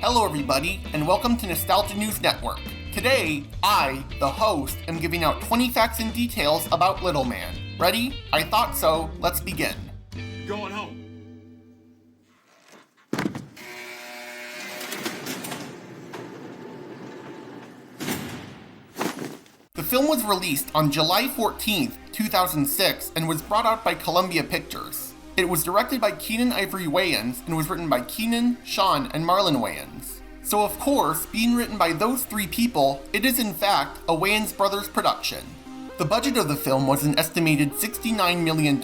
Hello everybody, and welcome to Nostalgia News Network. Today, I, the host, am giving out 20 facts and details about Little Man. Ready? I thought so. Let's begin. Going home. The film was released on July 14th, 2006, and was brought out by Columbia Pictures. It was directed by Keenan Ivory Wayans and was written by Keenan, Sean, and Marlon Wayans. So of course, being written by those three people, it is in fact a Wayans Brothers production. The budget of the film was an estimated $69 million.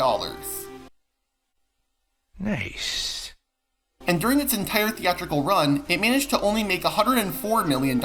Nice. And during its entire theatrical run, it managed to only make $104 million,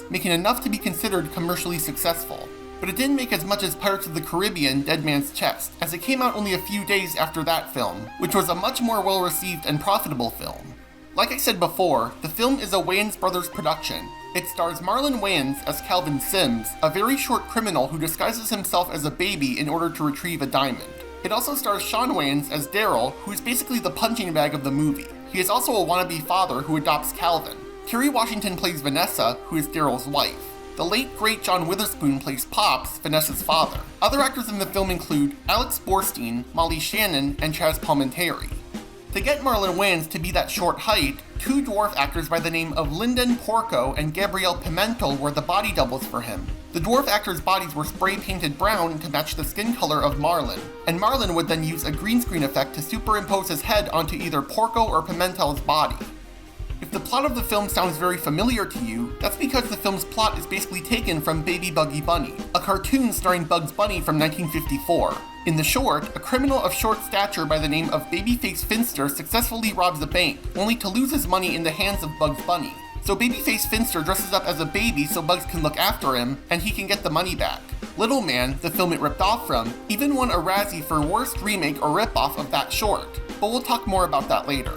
making enough to be considered commercially successful. But it didn't make as much as Pirates of the Caribbean: Dead Man's Chest, as it came out only a few days after that film, which was a much more well-received and profitable film. Like I said before, the film is a Wayans Brothers production. It stars Marlon Wayans as Calvin Sims, a very short criminal who disguises himself as a baby in order to retrieve a diamond. It also stars Sean Wayans as Daryl, who is basically the punching bag of the movie. He is also a wannabe father who adopts Calvin. Kerry Washington plays Vanessa, who is Daryl's wife. The late, great John Witherspoon plays Pops, Vanessa's father. Other actors in the film include Alex Borstein, Molly Shannon, and Chaz Palminteri. To get Marlon Wayans to be that short height, two dwarf actors by the name of Lyndon Porco and Gabrielle Pimentel were the body doubles for him. The dwarf actors' bodies were spray painted brown to match the skin color of Marlon, and Marlon would then use a green screen effect to superimpose his head onto either Porco or Pimentel's body. If the plot of the film sounds very familiar to you, that's because the film's plot is basically taken from Baby Buggy Bunny, a cartoon starring Bugs Bunny from 1954. In the short, a criminal of short stature by the name of Babyface Finster successfully robs a bank, only to lose his money in the hands of Bugs Bunny. So Babyface Finster dresses up as a baby so Bugs can look after him, and he can get the money back. Little Man, the film it ripped off from, even won a Razzie for Worst Remake or Ripoff of that short, but we'll talk more about that later.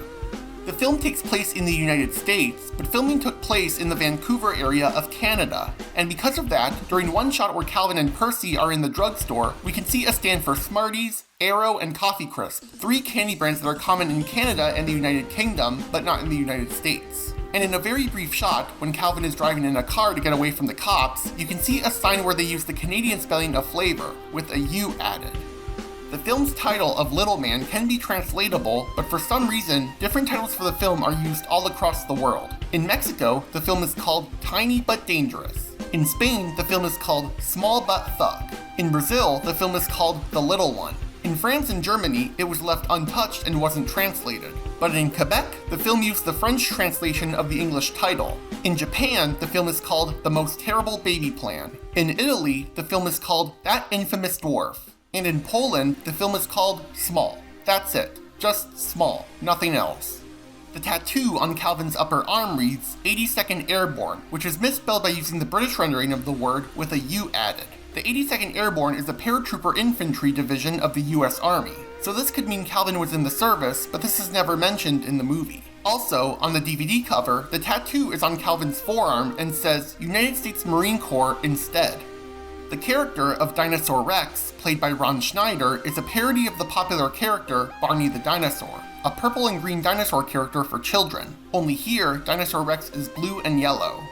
The film takes place in the United States, but filming took place in the Vancouver area of Canada. And because of that, during one shot where Calvin and Percy are in the drugstore, we can see a stand for Smarties, Aero, and Coffee Crisp, three candy brands that are common in Canada and the United Kingdom, but not in the United States. And in a very brief shot, when Calvin is driving in a car to get away from the cops, you can see a sign where they use the Canadian spelling of flavor, with a U added. The film's title of Little Man can be translatable, but for some reason, different titles for the film are used all across the world. In Mexico, the film is called Tiny But Dangerous. In Spain, the film is called Small But Thug. In Brazil, the film is called The Little One. In France and Germany, it was left untouched and wasn't translated. But in Quebec, the film used the French translation of the English title. In Japan, the film is called The Most Terrible Baby Plan. In Italy, the film is called That Infamous Dwarf. And in Poland, the film is called Small. That's it. Just Small. Nothing else. The tattoo on Calvin's upper arm reads 82nd Airborne, which is misspelled by using the British rendering of the word with a U added. The 82nd Airborne is a paratrooper infantry division of the US Army, so this could mean Calvin was in the service, but this is never mentioned in the movie. Also, on the DVD cover, the tattoo is on Calvin's forearm and says United States Marine Corps instead. The character of Dinosaur Rex, played by Ron Schneider, is a parody of the popular character Barney the Dinosaur, a purple and green dinosaur character for children. Only here, Dinosaur Rex is blue and yellow.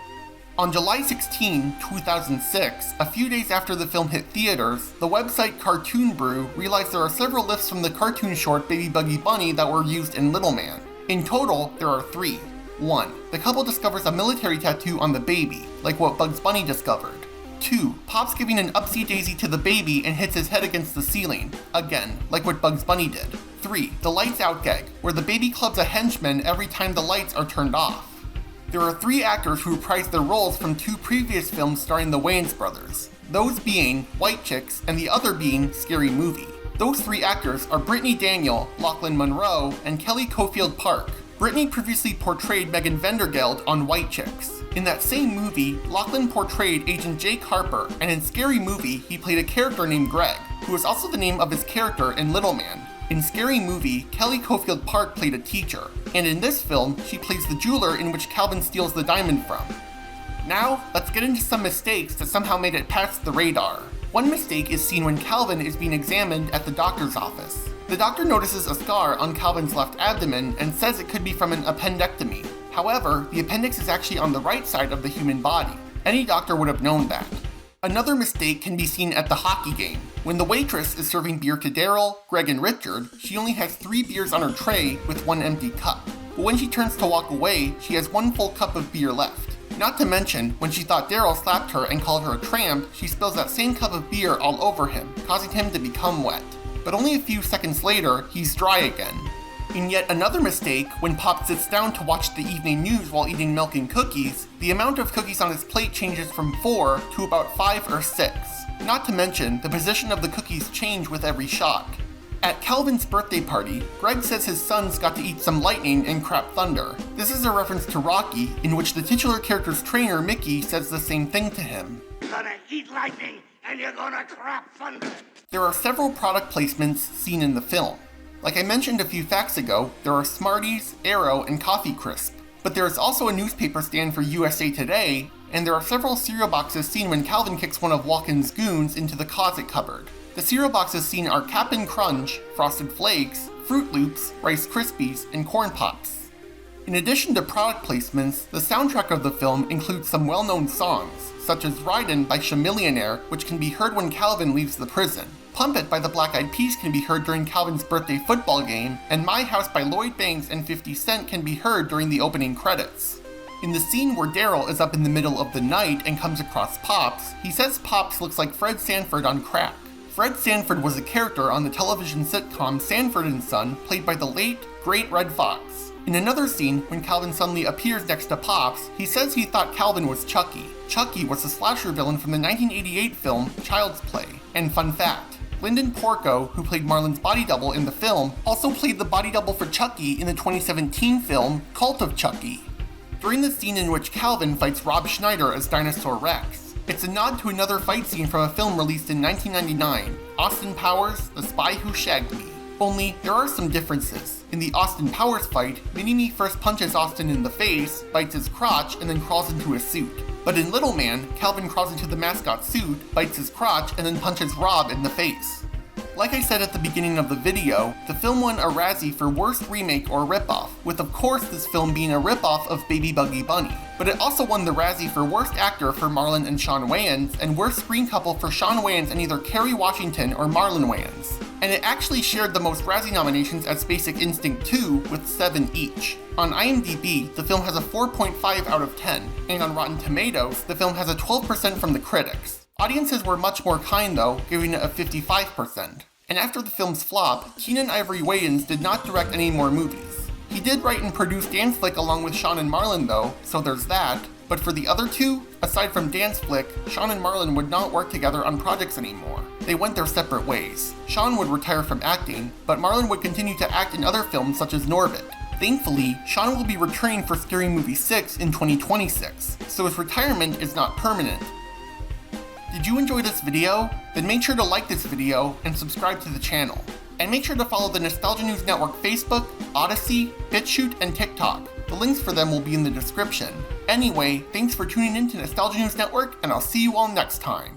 On July 16, 2006, a few days after the film hit theaters, the website Cartoon Brew realized there are several lifts from the cartoon short Baby Buggy Bunny that were used in Little Man. In total, there are 3. 1. The couple discovers a military tattoo on the baby, like what Bugs Bunny discovered. 2. Pop's giving an upsy-daisy to the baby and hits his head against the ceiling, again, like what Bugs Bunny did. 3. The lights out gag, where the baby clubs a henchman every time the lights are turned off. There are 3 actors who reprised their roles from 2 previous films starring the Wayans brothers, those being White Chicks and the other being Scary Movie. Those 3 actors are Brittany Daniel, Lachlan Monroe, and Kelly Cofield Park. Brittany previously portrayed Megan Vandergeld on White Chicks. In that same movie, Lachlan portrayed Agent Jake Harper, and in Scary Movie, he played a character named Greg, who is also the name of his character in Little Man. In Scary Movie, Kelly Cofield Park played a teacher, and in this film, she plays the jeweler in which Calvin steals the diamond from. Now, let's get into some mistakes that somehow made it past the radar. One mistake is seen when Calvin is being examined at the doctor's office. The doctor notices a scar on Calvin's left abdomen and says it could be from an appendectomy. However, the appendix is actually on the right side of the human body. Any doctor would have known that. Another mistake can be seen at the hockey game. When the waitress is serving beer to Daryl, Greg, and Richard, she only has 3 beers on her tray with 1 empty cup. But when she turns to walk away, she has 1 full cup of beer left. Not to mention, when she thought Daryl slapped her and called her a tramp, she spills that same cup of beer all over him, causing him to become wet. But only a few seconds later, he's dry again. In yet another mistake, when Pop sits down to watch the evening news while eating milk and cookies, the amount of cookies on his plate changes from 4 to about 5 or 6. Not to mention, the position of the cookies change with every shot. At Calvin's birthday party, Greg says his sons got to eat some lightning and crap thunder. This is a reference to Rocky, in which the titular character's trainer, Mickey, says the same thing to him. You're gonna eat lightning, and you're gonna crap thunder. There are several product placements seen in the film. Like I mentioned a few facts ago, there are Smarties, Aero, and Coffee Crisp. But there is also a newspaper stand for USA Today, and there are several cereal boxes seen when Calvin kicks one of Walken's goons into the closet cupboard. The cereal boxes seen are Cap'n Crunch, Frosted Flakes, Fruit Loops, Rice Krispies, and Corn Pops. In addition to product placements, the soundtrack of the film includes some well-known songs, such as Ridin' by Chamillionaire, which can be heard when Calvin leaves the prison. Pump It by the Black Eyed Peas can be heard during Calvin's birthday football game, and My House by Lloyd Banks and 50 Cent can be heard during the opening credits. In the scene where Daryl is up in the middle of the night and comes across Pops, he says Pops looks like Fred Sanford on crack. Fred Sanford was a character on the television sitcom Sanford and Son, played by the late, great Red Fox. In another scene, when Calvin suddenly appears next to Pops, he says he thought Calvin was Chucky. Chucky was the slasher villain from the 1988 film Child's Play. And fun fact, Lyndon Porco, who played Marlon's body double in the film, also played the body double for Chucky in the 2017 film Cult of Chucky. During the scene in which Calvin fights Rob Schneider as Dinosaur Rex, it's a nod to another fight scene from a film released in 1999, Austin Powers, The Spy Who Shagged Me. Only, there are some differences. In the Austin Powers fight, Mini-Me first punches Austin in the face, bites his crotch, and then crawls into his suit. But in Little Man, Calvin crawls into the mascot suit, bites his crotch, and then punches Rob in the face. Like I said at the beginning of the video, the film won a Razzie for Worst Remake or Ripoff, with of course this film being a ripoff of Baby Buggy Bunny. But it also won the Razzie for Worst Actor for Marlon and Shawn Wayans, and Worst Screen Couple for Shawn Wayans and either Kerry Washington or Marlon Wayans. And it actually shared the most Razzie nominations as Basic Instinct 2 with 7 each. On IMDb, the film has a 4.5 out of 10, and on Rotten Tomatoes, the film has a 12% from the critics. Audiences were much more kind though, giving it a 55%. And after the film's flop, Keenan Ivory Wayans did not direct any more movies. He did write and produce Dance Flick along with Shawn and Marlon though, so there's that. But for the other two, aside from Dance Flick, Shawn and Marlon would not work together on projects anymore. They went their separate ways. Shawn would retire from acting, but Marlon would continue to act in other films such as Norbit. Thankfully, Shawn will be returning for Scary Movie 6 in 2026, so his retirement is not permanent. Did you enjoy this video? Then make sure to like this video and subscribe to the channel. And make sure to follow the Nostalgia News Network Facebook, Odyssey, BitChute, and TikTok. The links for them will be in the description. Anyway, thanks for tuning in to Nostalgia News Network, and I'll see you all next time.